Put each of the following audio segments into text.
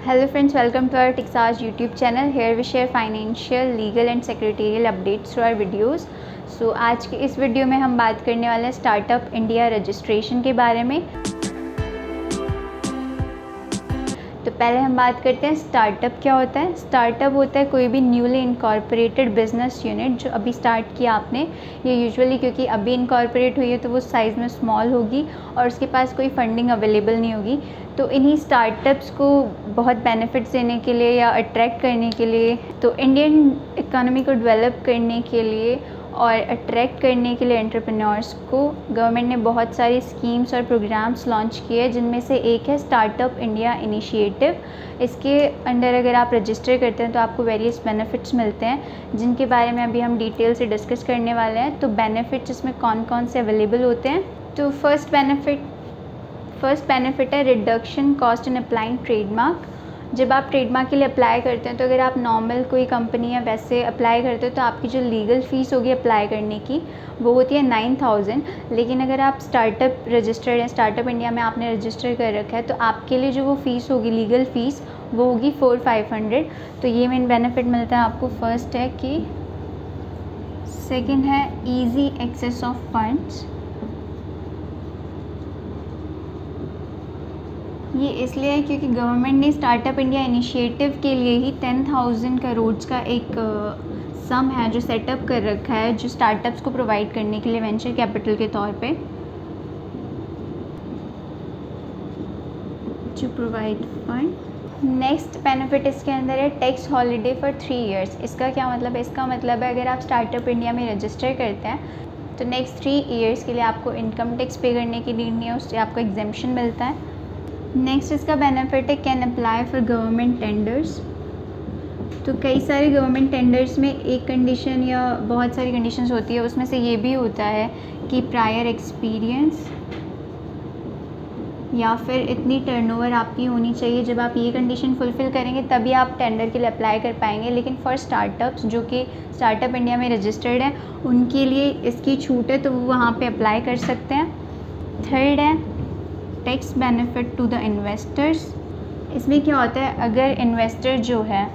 Hello friends, welcome to our TechSage YouTube channel. Here we share financial, legal and secretarial updates through our videos. So आज के इस video में हम बात करने वाले हैं स्टार्टअप इंडिया रजिस्ट्रेशन के बारे में। तो पहले हम बात करते हैं स्टार्टअप क्या होता है। स्टार्टअप होता है कोई भी न्यूली इनकॉर्पोरेटेड बिजनेस यूनिट जो अभी स्टार्ट किया आपने। ये यूजुअली क्योंकि अभी इनकॉर्पोरेट हुई है तो वो साइज़ में स्मॉल होगी और उसके पास कोई फंडिंग अवेलेबल नहीं होगी। तो इन्हीं स्टार्टअप्स को बहुत बेनिफिट्स देने के लिए या अट्रैक्ट करने के लिए, तो इंडियन इकोनॉमी को डेवलप करने के लिए और अट्रैक्ट करने के लिए एंटरप्रेन्योर्स को गवर्नमेंट ने बहुत सारी स्कीम्स और प्रोग्राम्स लॉन्च किए हैं, जिनमें से एक है स्टार्टअप इंडिया इनिशिएटिव। इसके अंडर अगर आप रजिस्टर करते हैं तो आपको वेरियस बेनिफिट्स मिलते हैं, जिनके बारे में अभी हम डिटेल से डिस्कस करने वाले हैं। तो बेनिफिट्स इसमें कौन कौन से अवेलेबल होते हैं। तो फर्स्ट बेनिफिट है reduction cost in applying trademark. जब आप ट्रेडमार्क के लिए अप्लाई करते हैं तो अगर आप नॉर्मल कोई कंपनी या वैसे अप्लाई करते हो तो आपकी जो लीगल फ़ीस होगी अप्लाई करने की वो होती है 9,000। लेकिन अगर आप स्टार्टअप रजिस्टर्ड है, स्टार्टअप इंडिया में आपने रजिस्टर कर रखा है, तो आपके लिए जो वो फ़ीस होगी लीगल फ़ीस वो होगी 4,500। तो ये मेन बेनिफिट मिलता है आपको। फर्स्ट है कि सेकेंड है ईजी एक्सेस ऑफ फंड्स। ये इसलिए है क्योंकि गवर्नमेंट ने स्टार्टअप इंडिया इनिशिएटिव के लिए ही 10,000 करोड़ का एक सम है जो सेटअप कर रखा है, जो स्टार्टअप्स को प्रोवाइड करने के लिए वेंचर कैपिटल के तौर पे, to provide fund. Next benefit इसके अंदर है टैक्स हॉलीडे फॉर 3 years। इसका क्या मतलब है? इसका मतलब है अगर आप स्टार्टअप इंडिया में रजिस्टर करते हैं तो नेक्स्ट 3 years के लिए आपको इनकम टैक्स पे करने की नीड नहीं है, उससे आपको एग्जेम्पशन मिलता है। नेक्स्ट इसका बेनिफिट है can apply for government tenders. तो कई सारे गवर्नमेंट टेंडर्स में एक कंडीशन या बहुत सारी कंडीशंस होती है, उसमें से ये भी होता है कि प्रायर एक्सपीरियंस या फिर इतनी टर्नओवर आपकी होनी चाहिए। जब आप ये कंडीशन फुलफ़िल करेंगे तभी आप टेंडर के लिए अप्लाई कर पाएंगे। लेकिन फॉर स्टार्टअप्स जो कि स्टार्टअप इंडिया में रजिस्टर्ड है उनके लिए इसकी छूट है, तो वो वहाँ पे अप्लाई कर सकते हैं। थर्ड है tax benefit to the investors. इसमें क्या होता है, अगर इन्वेस्टर जो है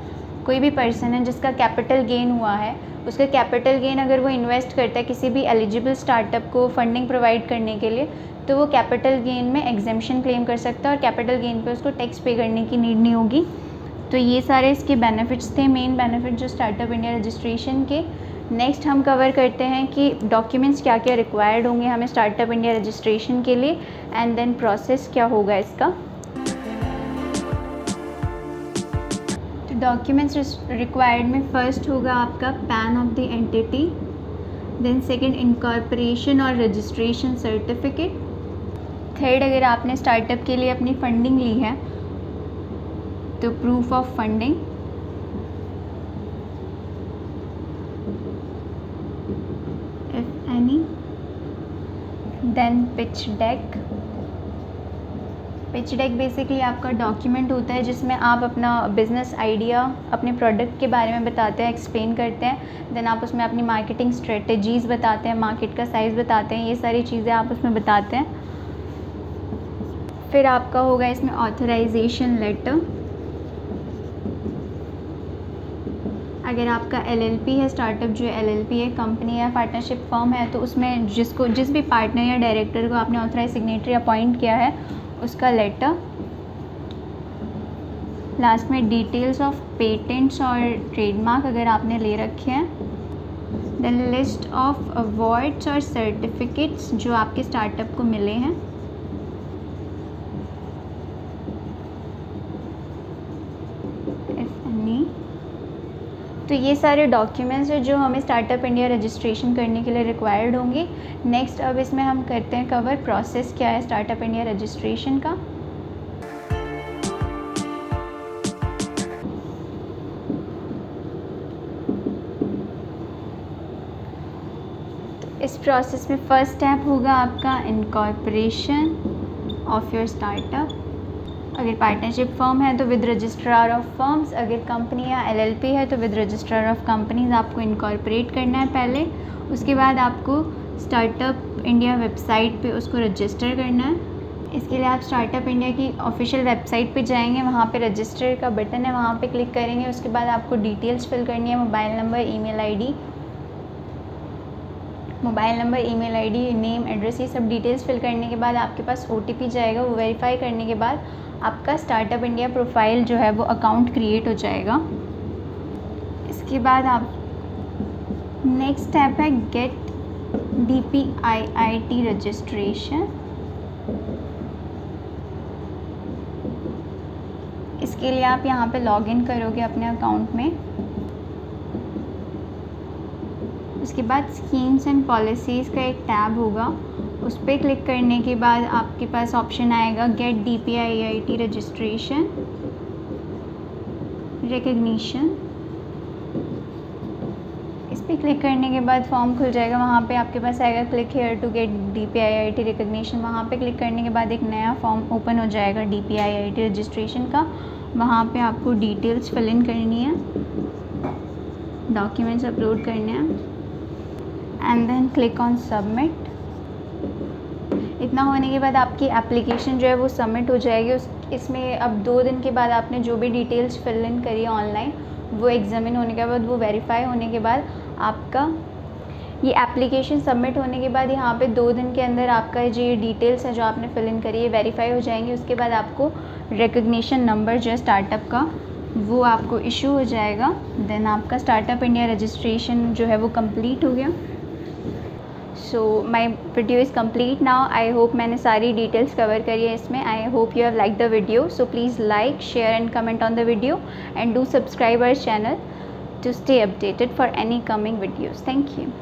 कोई भी पर्सन है जिसका कैपिटल गेन हुआ है, उसका कैपिटल गेन अगर वो इन्वेस्ट करता है किसी भी एलिजिबल स्टार्टअप को फंडिंग प्रोवाइड करने के लिए, तो वो कैपिटल गेन में एग्जेम्पशन क्लेम कर सकता है और कैपिटल गेन पे उसको टैक्स पे करने की नीड नहीं होगी। तो ये सारे इसके बेनिफिट्स थे, मेन बेनिफिट जो स्टार्टअप इंडिया रजिस्ट्रेशन के। नेक्स्ट हम कवर करते हैं कि डॉक्यूमेंट्स क्या क्या रिक्वायर्ड होंगे हमें स्टार्टअप इंडिया रजिस्ट्रेशन के लिए, एंड देन प्रोसेस क्या होगा इसका। तो डॉक्यूमेंट्स रिक्वायर्ड में फर्स्ट होगा आपका PAN of the entity, then second incorporation और रजिस्ट्रेशन सर्टिफिकेट। थर्ड, अगर आपने स्टार्टअप के लिए अपनी फंडिंग ली है तो proof of funding. If any, then pitch deck. Pitch deck basically आपका डॉक्यूमेंट होता है जिसमें आप अपना बिजनेस आइडिया, अपने प्रोडक्ट के बारे में बताते हैं, एक्सप्लेन करते हैं। देन आप उसमें अपनी मार्केटिंग स्ट्रेटजीज़ बताते हैं, मार्केट का साइज़ बताते हैं, ये सारी चीज़ें आप उसमें बताते हैं। फिर आपका होगा इसमें ऑथराइजेशन लेटर। अगर आपका LLP है, स्टार्टअप जो LLP है, कंपनी या पार्टनरशिप फर्म है, तो उसमें जिस भी पार्टनर या डायरेक्टर को आपने ऑथराइज सिग्नेटरी अपॉइंट किया है उसका लेटर। लास्ट में डिटेल्स ऑफ पेटेंट्स और ट्रेडमार्क अगर आपने ले रखे हैं। देन लिस्ट ऑफ अवार्ड्स और सर्टिफिकेट्स जो आपके स्टार्टअप को मिले हैं। If any. तो ये सारे डॉक्यूमेंट्स हैं जो हमें स्टार्टअप इंडिया रजिस्ट्रेशन करने के लिए रिक्वायर्ड होंगे। नेक्स्ट अब इसमें हम करते हैं कवर प्रोसेस क्या है स्टार्टअप इंडिया रजिस्ट्रेशन का। तो इस प्रोसेस में फर्स्ट स्टेप होगा आपका इनकॉर्पोरेशन ऑफ योर स्टार्टअप। अगर पार्टनरशिप फर्म है तो विद रजिस्ट्रार ऑफ फर्म्स, अगर कंपनी या LLP है तो विद रजिस्ट्रार ऑफ कंपनीज आपको इनकॉर्पोरेट करना है पहले। उसके बाद आपको स्टार्टअप इंडिया वेबसाइट पे उसको रजिस्टर करना है। इसके लिए आप स्टार्टअप इंडिया की ऑफिशियल वेबसाइट पे जाएंगे, वहाँ पे रजिस्टर का बटन है, वहाँ पे क्लिक करेंगे। उसके बाद आपको डिटेल्स फिल करनी है, mobile number, email ID, name, address, ये सब डिटेल्स फिल करने के बाद आपके पास OTP जाएगा। वो वेरीफाई करने के बाद आपका स्टार्टअप इंडिया प्रोफाइल जो है वो अकाउंट क्रिएट हो जाएगा। इसके बाद आप नेक्स्ट स्टेप है गेट DPIIT रजिस्ट्रेशन। इसके लिए आप यहाँ पे लॉगिन करोगे अपने अकाउंट में। उसके बाद स्कीम्स एंड पॉलिसीज़ का एक टैब होगा, उस पर क्लिक करने के बाद आपके पास ऑप्शन आएगा गेट DPIIT रजिस्ट्रेशन रिकग्निशन। इस पर क्लिक करने के बाद फॉर्म खुल जाएगा, वहाँ पे आपके पास आएगा click here to get DPIIT recognition. वहाँ पे क्लिक करने के बाद एक नया फॉर्म ओपन हो जाएगा DPIIT रजिस्ट्रेशन का। वहाँ पे आपको डिटेल्स फिल इन करनी है, डॉक्यूमेंट्स अपलोड करने हैं and then click on submit. इतना होने के बाद आपकी एप्लीकेशन जो है वो सबमिट हो जाएगी। इसमें अब 2 दिन के बाद आपने जो भी डिटेल्स फिल इन करी ऑनलाइन, वो एग्जामिन होने के बाद, वो वेरीफाई होने के बाद आपका ये एप्लीकेशन सबमिट होने के बाद यहाँ पे 2 दिन के अंदर आपका जो ये डिटेल्स है जो आपने फिल इन करी है वेरीफाई हो जाएंगी। उसके बाद आपको रिकग्निशन नंबर जो है स्टार्टअप का वो आपको इशू हो जाएगा। देन आपका स्टार्टअप इंडिया रजिस्ट्रेशन जो है वो कंप्लीट हो गया। So my video is complete now. I hope मैंने सारी डिटेल्स कवर करी है इसमें। I hope you have like the video. So please like, share and comment on the video and do subscribe our channel to stay updated for any coming videos. Thank you.